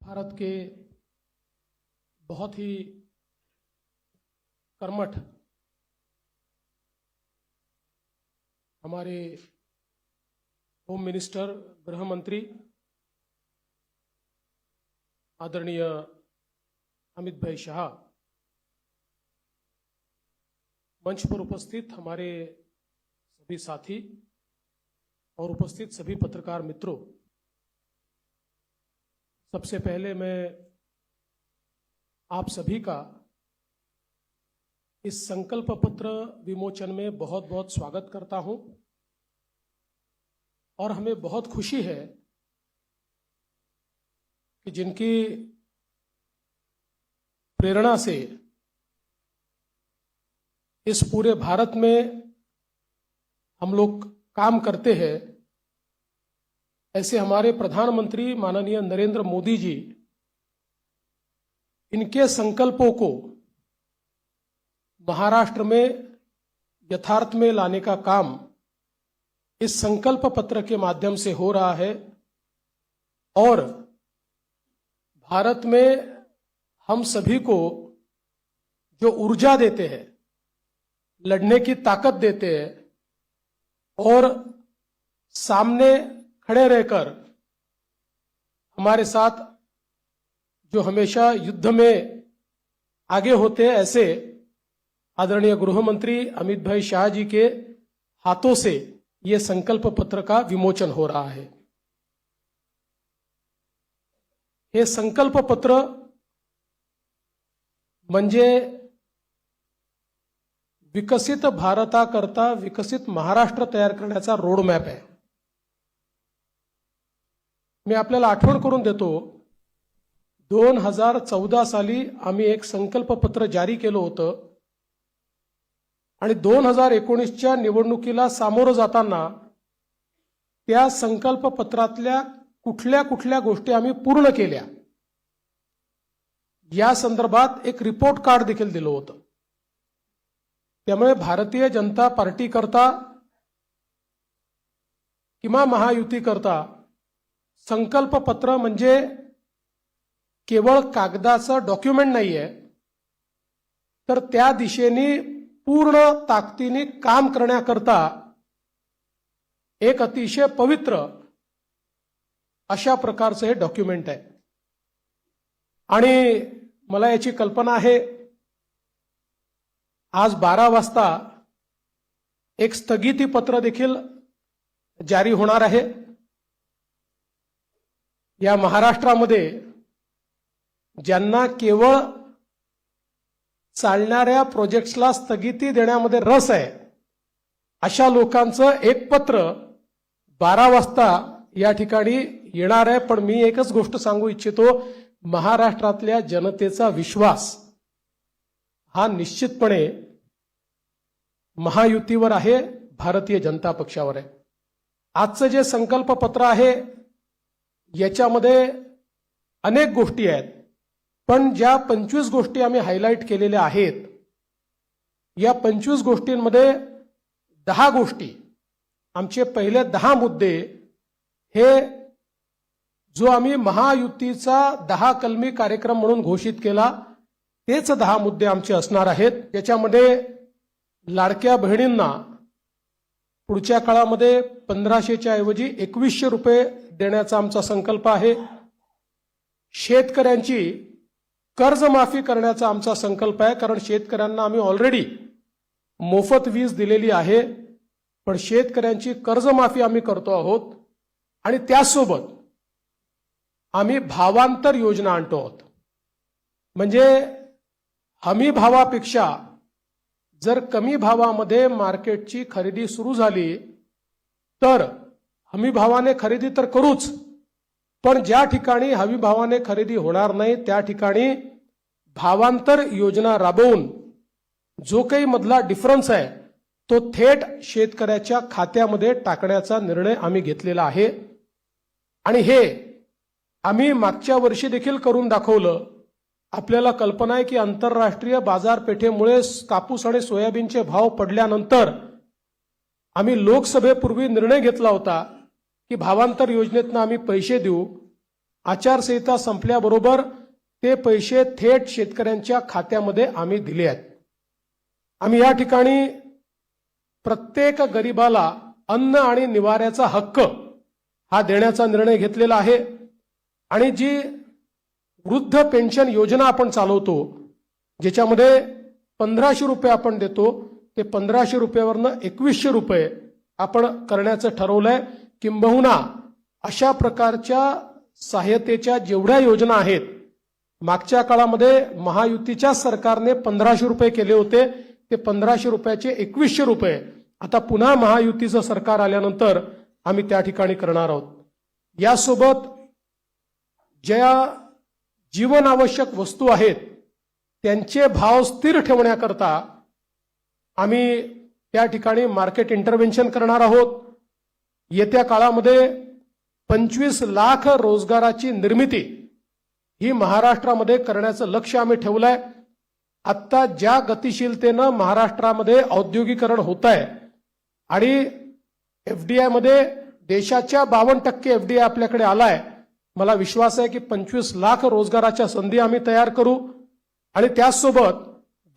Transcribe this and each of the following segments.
भारत के बहुत ही कर्मठ हमारे होम मिनिस्टर गृह मंत्री आदरणीय अमित भाई शाह, मंच पर उपस्थित हमारे सभी साथी और उपस्थित सभी पत्रकार मित्रों, सबसे पहले मैं आप सभी का इस संकल्प पत्र विमोचन में बहुत बहुत स्वागत करता हूं और हमें बहुत खुशी है कि जिनकी प्रेरणा से इस पूरे भारत में हम लोग काम करते हैं, ऐसे हमारे प्रधानमंत्री माननीय नरेंद्र मोदी जी, इनके संकल्पों को महाराष्ट्र में यथार्थ में लाने का काम इस संकल्प पत्र के माध्यम से हो रहा है और भारत में हम सभी को जो ऊर्जा देते हैं, लड़ने की ताकत देते हैं और सामने खड़े रहकर हमारे साथ जो हमेशा युद्ध में आगे होते हैं, ऐसे आदरणीय गृह मंत्री अमित भाई शाह जी के हाथों से ये संकल्प पत्र का विमोचन हो रहा है। हे संकल्प पत्र म्हणजे विकसित भारताकरता विकसित महाराष्ट्र तयार करण्याचा रोड मॅप आहे। मी आपल्याला आठवण करून देतो, 2014 साली आम्ही एक संकल्प पत्र जारी केलं होतं आणि 2019च्या निवडणुकीला सामोरं जाताना त्या संकल्प पत्रातल्या कुठल्या कुठल्या गोष्टी आम्ही पूर्ण केल्या या संदर्भात एक रिपोर्ट कार्ड देखील दिलं होतं। त्यामुळे भारतीय जनता पार्टी करता किंवा महायुती करता संकल्प पत्र म्हणजे केवळ कागदाचं डॉक्युमेंट नाहीये, तर त्या दिशेने पूर्ण ताकदीने काम करण्याकरता एक अतिशय पवित्र अशा प्रकारचं हे डॉक्युमेंट आहे। आणि मला याची कल्पना आहे, आज 12 वाजता एक स्थगिती पत्र देखील जारी होणार आहे। या महाराष्ट्रामध्ये ज्यांना केवळ चालणाऱ्या प्रोजेक्ट्सला स्थगिती देण्यामध्ये रस आहे, अशा लोकांचं एक पत्र 12 वाजता या ठिकाणी येणार आहे। पण मी एकच गोष्ट सांगू इच्छितो, महाराष्ट्रातल्या जनतेचा विश्वास हा निश्चितपणे महायुतीवर आहे, भारतीय जनता पक्षावर आहे। आजचं जे संकल्प पत्र आहे याच्यामध्ये अनेक गोष्टी आहेत, पण ज्या 25 गोष्टी आम्ही हायलाइट केलेल्या आहेत, या 25 गोष्टींमध्ये 10 गोष्टी, आमचे पहिले 10 मुद्दे हे जो आम्ही महायुतीचा 10 कलमी कार्यक्रम म्हणून घोषित केला, तेच 10 मुद्दे आमचे असणार आहेत। त्याच्यामध्ये लाडक्या बहिणींना पुढच्या काळामध्ये 1500च्या ऐवजी 2100 रुपये देण्याचा आमचा संकल्प आहे। शेतकऱ्यांची कर्जमाफी करण्याचा आमचा संकल्प आहे, कारण शेतकऱ्यांना आम्ही ऑलरेडी मोफत वीज दिलेली आहे, पण शेतकऱ्यांची कर्जमाफी आम्ही करतो आहोत आणि त्यासोबत आम्ही भावांतर योजना आणतो आहोत। म्हणजे हमी भावापेक्षा जर कमी भावामध्ये मार्केटची खरेदी सुरू झाली तर हमी भावाने खरेदी तर करूच, पण ज्या ठिकाणी हमी भावाने खरेदी होणार नाही त्या ठिकाणी भावांतर योजना राबवून जो काही मधला डिफरन्स आहे तो थेट शेतकऱ्याच्या खात्यामध्ये टाकण्याचा निर्णय आम्ही घेतलेला आहे। आणि हे आम्ही मागच्या वर्षी देखील करून दाखवलं। आपल्याला कल्पना आहे की आंतरराष्ट्रीय बाजारपेठेमुळे कापूस आणि सोयाबीनचे भाव पडल्यानंतर आम्ही लोकसभेपूर्वी निर्णय घेतला होता की भावांतर योजनेतून आम्ही पैसे देऊ आचारसंहिता संपल्याबरोबर ते पैसे थेट शेतकऱ्यांच्या खात्यामध्ये आम्ही दिले आहेत. आम्ही या ठिकाणी प्रत्येक गरिबाला अन्न आणि निवाऱ्याचा हक्क हा देण्याचा निर्णय घेतलेला आहे. आणि जी वृद्ध पेन्शन योजना आपण चालवतो, ज्याच्यामध्ये 1500 रुपये आपण देतो, ते 1500 रुपयावरनं 2100 रुपये आपण करण्याचं ठरवलंय. किंबहुना अशा प्रकारच्या सहाय्यतेच्या जेवढ्या योजना आहेत, मागच्या काळामध्ये महायुतीच्या सरकारने 1500 रुपये केले होते, ते 1500 रुपयाचे 2100 रुपये आता पुन्हा महायुतीचं सरकार आल्यानंतर आम्ही त्या ठिकाणी करणार आहोत. यासोबत ज्या जीवनावश्यक वस्तू आहेत त्यांचे भाव स्थिर ठेवण्याकरता आम्ही त्या ठिकाणी मार्केट इंटरव्हेन्शन करणार आहोत. येत्या काळामध्ये 25 लाख रोजगाराची निर्मिती ही महाराष्ट्रामध्ये करण्याचं लक्ष्य आम्ही ठेवलंय. आत्ता ज्या गतिशीलतेनं महाराष्ट्रामध्ये औद्योगिकरण होत आहे आणि एफडीआय मध्ये देशाच्या 52% एफडीआय आपल्याकडे आलाय, मला विश्वास आहे की 25 लाख रोजगाराच्या संधी आम्ही तयार करू. आणि त्याचसोबत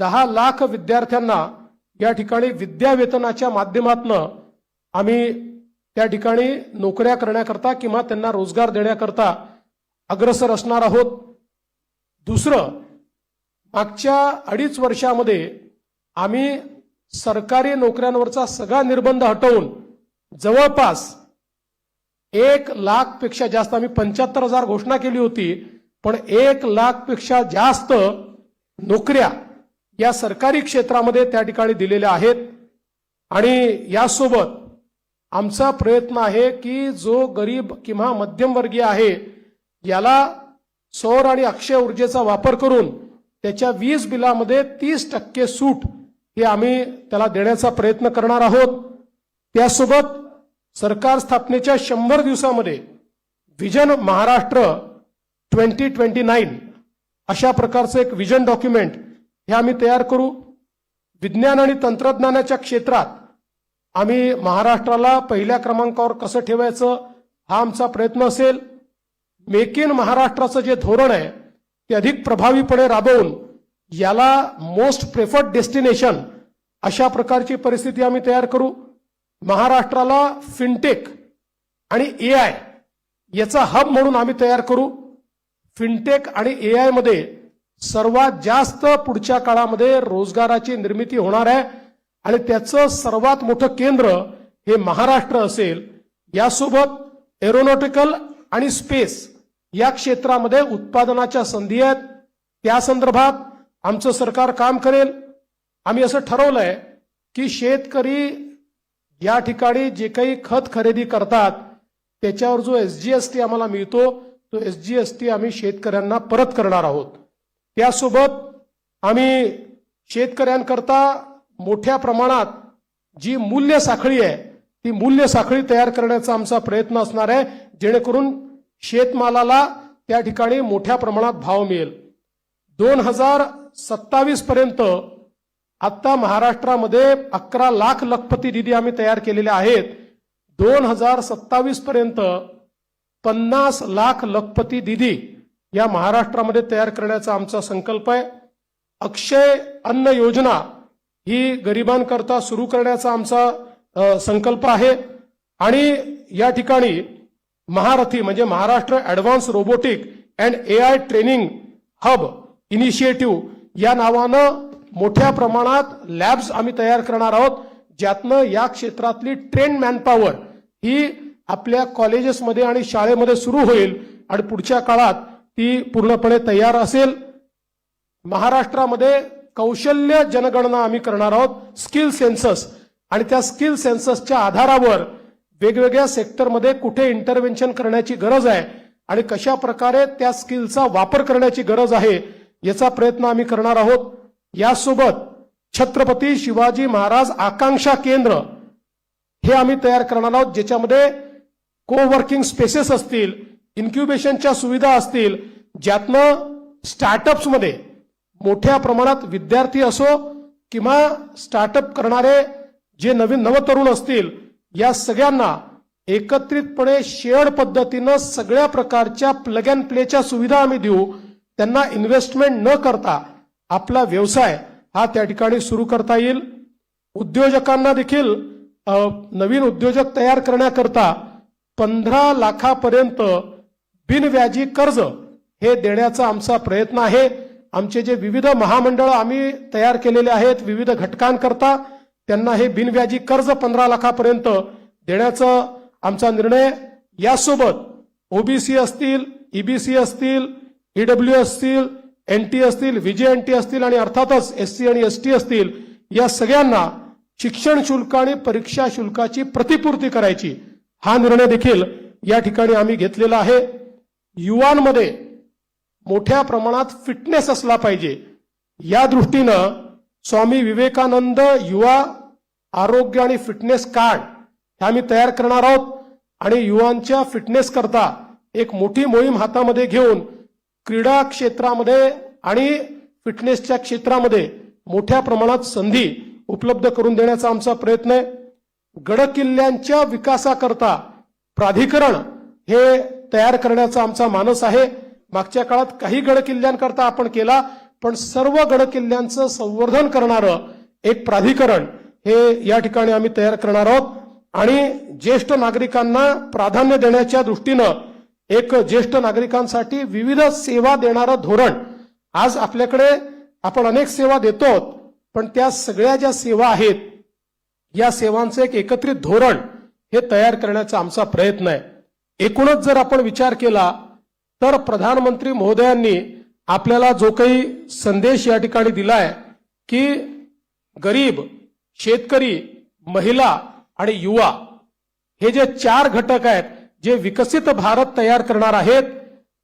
10 लाख विद्यार्थ्यांना या ठिकाणी विद्यावेतनाच्या माध्यमातून आम्ही त्या ठिकाणी नोकऱ्या करण्याकरता किंवा त्यांना रोजगार देण्याकरता अग्रसर असणार आहोत. दुसरं, मागच्या 2.5 वर्षामध्ये आम्ही सरकारी नोकऱ्यांवरचा सगळा निर्बंध हटवून जवळपास 1 लाखपेक्षा जास्त, आम्ही 75,000 घोषणा केली होती, पण 1 लाखपेक्षा जास्त नोकऱ्या या सरकारी क्षेत्रामध्ये त्या ठिकाणी दिलेल्या आहेत. आणि यासोबत आमचा प्रयत्न आहे की जो गरीब किंवा मध्यमवर्गीय आहे याला सौर आणि अक्षय ऊर्जेचा वापर करून त्याच्या वीज बिलामध्ये 30% सूट हे आम्ही त्याला देण्याचा प्रयत्न करणार आहोत. त्यासोबत सरकार स्थापनेच्या 100 दिवसामध्ये विजन महाराष्ट्र 2029 अशा प्रकारचं एक विजन डॉक्युमेंट हे आम्ही तयार करू. विज्ञान आणि तंत्रज्ञानाच्या क्षेत्रात आम्ही महाराष्ट्राला पहिल्या क्रमांकावर कसं ठेवायचं हा आमचा प्रयत्न असेल. मेक इन महाराष्ट्राचं जे धोरण आहे ते अधिक प्रभावीपणे राबवून याला मोस्ट प्रेफर्ड डेस्टिनेशन अशा प्रकारची परिस्थिती आम्ही तयार करू. महाराष्ट्राला फिनटेक आणि एआय याचा हब म्हणून आम्ही तयार करू. फिनटेक आणि एआय मध्ये सर्वात जास्त पुढच्या काळामध्ये रोजगाराची निर्मिती होणार आहे आणि त्याचं सर्वात मोठं केंद्र हे महाराष्ट्र असेल. यासोबत एरोनॉटिकल आणि स्पेस या क्षेत्रामध्ये उत्पादनाच्या संधी आहेत, त्या संदर्भात आमचं सरकार काम करेल. आम्ही असं ठरवलंय की शेतकरी या ठिकाणी जे काही खत खरेदी करतात त्याच्यावर जो एसजीएसटी आम्हाला मिळतो तो एसजीएसटी आम्ही शेतकऱ्यांना परत करणार आहोत. त्यासोबत आम्ही शेतकऱ्यांकरता मोठ्या प्रमाणात जी मूल्य साखळी आहे ती मूल्य साखळी तयार करण्याचा आमचा प्रयत्न असणार आहे, जेणेकरून शेतमालाला त्या ठिकाणी मोठ्या प्रमाणात भाव मिळेल. 2027 पर्यंत आता महाराष्ट्रामध्ये 11 लाख लखपती निधी आम्ही तयार केलेले आहेत. 2027 पर्यंत 50 लाख लखपती निधी या महाराष्ट्रामध्ये तयार करण्याचा आमचा संकल्प आहे. अक्षय अन्न योजना ही गरिबांकरता सुरू करण्याचा आमचा संकल्प आहे. आणि या ठिकाणी महारथी म्हणजे Maharashtra advance robotic and AI training hub initiative या नावानं मोठ्या प्रमाणात लॅब्स आम्ही तयार करणार आहोत, ज्यातनं या क्षेत्रातली ट्रेन मॅनपॉवर ही आपल्या कॉलेजेसमध्ये आणि शाळेमध्ये सुरू होईल आणि पुढच्या काळात ती पूर्णपणे तयार असेल. महाराष्ट्रामध्ये कौशल्य जनगणना आम्ही करणार आहोत, स्किल सेन्सस, आणि त्या स्किल सेन्ससच्या आधारावर वेगवेगळ्या सेक्टरमध्ये कुठे इंटरव्हेन्शन करण्याची गरज आहे आणि कशा प्रकारे त्या स्किलचा वापर करण्याची गरज आहे याचा प्रयत्न आम्ही करणार आहोत. यासोबत छत्रपती शिवाजी महाराज आकांक्षा केंद्र हे आम्ही तयार करणार आहोत, ज्याच्यामध्ये कोवर्किंग स्पेसेस असतील, इन्क्युबेशनच्या सुविधा असतील, ज्यातनं स्टार्टअप्समध्ये मोठ्या प्रमाणात विद्यार्थी असो किंवा स्टार्टअप करणारे जे नवतरुण असतील या सगळ्यांना एकत्रितपणे शेअर्ड पद्धतीनं सगळ्या प्रकारच्या प्लग अँड प्लेच्या सुविधा आम्ही देऊ. त्यांना इन्व्हेस्टमेंट न करता आपला व्यवसाय हा त्या ठिकाणी सुरू करता येईल. उद्योजकांना देखील नवीन उद्योजक तयार करण्याकरता 15 लाखापर्यंत बिनव्याजी कर्ज हे देण्याचा आमचा प्रयत्न आहे. आमचे जे विविध महामंडळ आम्ही तयार केलेले आहेत विविध घटकांकरता त्यांना हे बिनव्याजी कर्ज 15 लाखापर्यंत देण्याचा आमचा निर्णय. यासोबत ओबीसी असतील, ईबीसी असतील, ईडब्ल्यू असतील, एनटी असतील, व्हीजेएनटी असतील आणि अर्थातच एससी आणि एसटी असतील, या सगळ्यांना शिक्षण शुल्क आणि परीक्षा शुल्काची प्रतिपूर्ती करायची हा निर्णय देखील या ठिकाणी आम्ही घेतलेला आहे. युवांमध्ये मोठ्या प्रमाणात फिटनेस असला पाहिजे या दृष्टीनं स्वामी विवेकानंद युवा आरोग्य आणि फिटनेस कार्ड हे आम्ही तयार करणार आहोत आणि युवांच्या फिटनेस करता एक मोठी मोहीम हातामध्ये घेऊन क्रीडा क्षेत्रामध्ये आणि फिटनेसच्या क्षेत्रामध्ये मोठ्या प्रमाणात संधी उपलब्ध करून देण्याचा आमचा प्रयत्न आहे. गडकिल्ल्यांच्या विकासाकरता प्राधिकरण हे तयार करण्याचा आमचा मानस आहे. मागच्या काळात काही गडकिल्ल्यांकरता आपण केला, पण सर्व गडकिल्ल्यांचं संवर्धन करणारं एक प्राधिकरण हे या ठिकाणी आम्ही तयार करणार आहोत. आणि ज्येष्ठ नागरिकांना प्राधान्य देण्याच्या दृष्टीनं एक ज्येष्ठ नागरिकांसाठी विविध सेवा देणारं धोरण. आज आपल्याकडे आपण अनेक सेवा देतो, पण त्या सगळ्या ज्या सेवा आहेत या सेवांचं एक एकत्रित धोरण हे तयार करण्याचा आमचा प्रयत्न आहे. एकूणच जर आपण विचार केला तर प्रधानमंत्री महोदयांनी आपल्याला जो काही संदेश या ठिकाणी दिलाय की गरीब, शेतकरी, महिला आणि युवा हे जे 4 घटक आहेत जे विकसित भारत तयार करणार आहेत,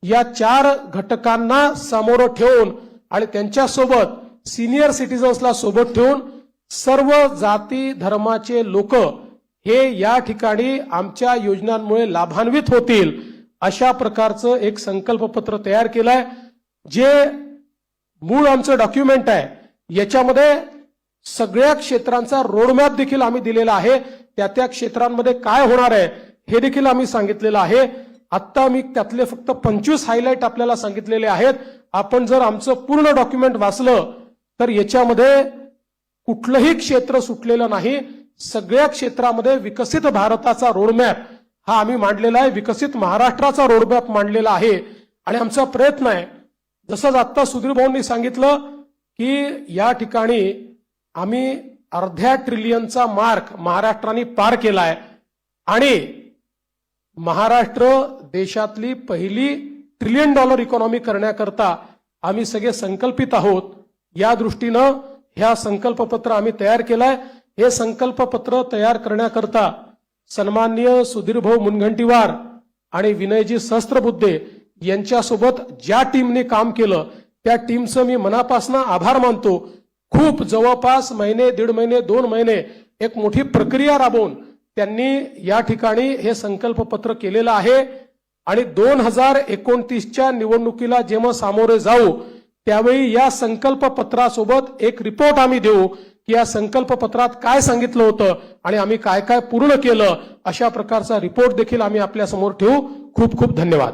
या 4 घटकांना समोर ठेवून आणि त्यांच्यासोबत सिनियर सिटीजन्सला सोबत ठेवून सर्व जाती धर्माचे लोक हे या ठिकाणी आमच्या योजनांमुळे लाभान्वित होतील अशा प्रकारचं एक संकल्पपत्र तयार केलंय. जे मूळ आमचं डॉक्युमेंट आहे याच्यामध्ये सगळ्या क्षेत्रांचा रोडमॅप देखील आम्ही दिलेला आहे. त्या क्षेत्रांमध्ये काय होणार आहे हे देखील आम्ही सांगितलेलं आहे. आता मी त्यातले फक्त 25 हायलाइट आपल्याला सांगितलेले आहेत. आपण जर आमचं पूर्ण डॉक्युमेंट वाचलं तर याच्यामध्ये कुठलंही क्षेत्र सुटलेलं नाही. सगळ्या क्षेत्रामध्ये विकसित भारताचा रोडमॅप हा आम्ही मांडलेला आहे. विकसित महाराष्ट्राचा रोडमॅप मांडलेला आहे. आणि आमचा प्रयत्न आहे, जसं आता सुधीर भाऊंनी सांगितलं की या ठिकाणी आम्ही अर्ध्या ट्रिलियनचा मार्क महाराष्ट्राने पार केलाय आणि महाराष्ट्र देशातली पहिली $1 ट्रिलियन इकॉनॉमी करण्याकरता आम्ही सगळे संकल्पित आहोत. या दृष्टीनं ह्या संकल्पपत्र आम्ही तयार केलाय. हे संकल्पपत्र तयार करण्याकरता सन्माननीय सुधीरभाऊ मुनगंटीवार आणि विनयजी सहस्त्रबुद्धे यांच्यासोबत ज्या टीमने काम केलं त्या टीमचं मी मनापासून आभार मानतो. खूप जवळपास महिने, 1.5 महिने, 2 महिने एक मोठी प्रक्रिया राबवून त्यांनी या ठिकाणी हे संकल्पपत्र केलेलं आहे. आणि 2029च्या निवडणुकीला जेव्हा सामोरे जाऊ त्यावेळी या संकल्पपत्रासोबत एक रिपोर्ट आम्ही देऊ की या संकल्पपत्रात काय सांगितलं होतं आणि आम्ही काय काय पूर्ण केलं, अशा प्रकारचा रिपोर्ट देखील आम्ही आपल्या समोर ठेवू. खूप खूप धन्यवाद.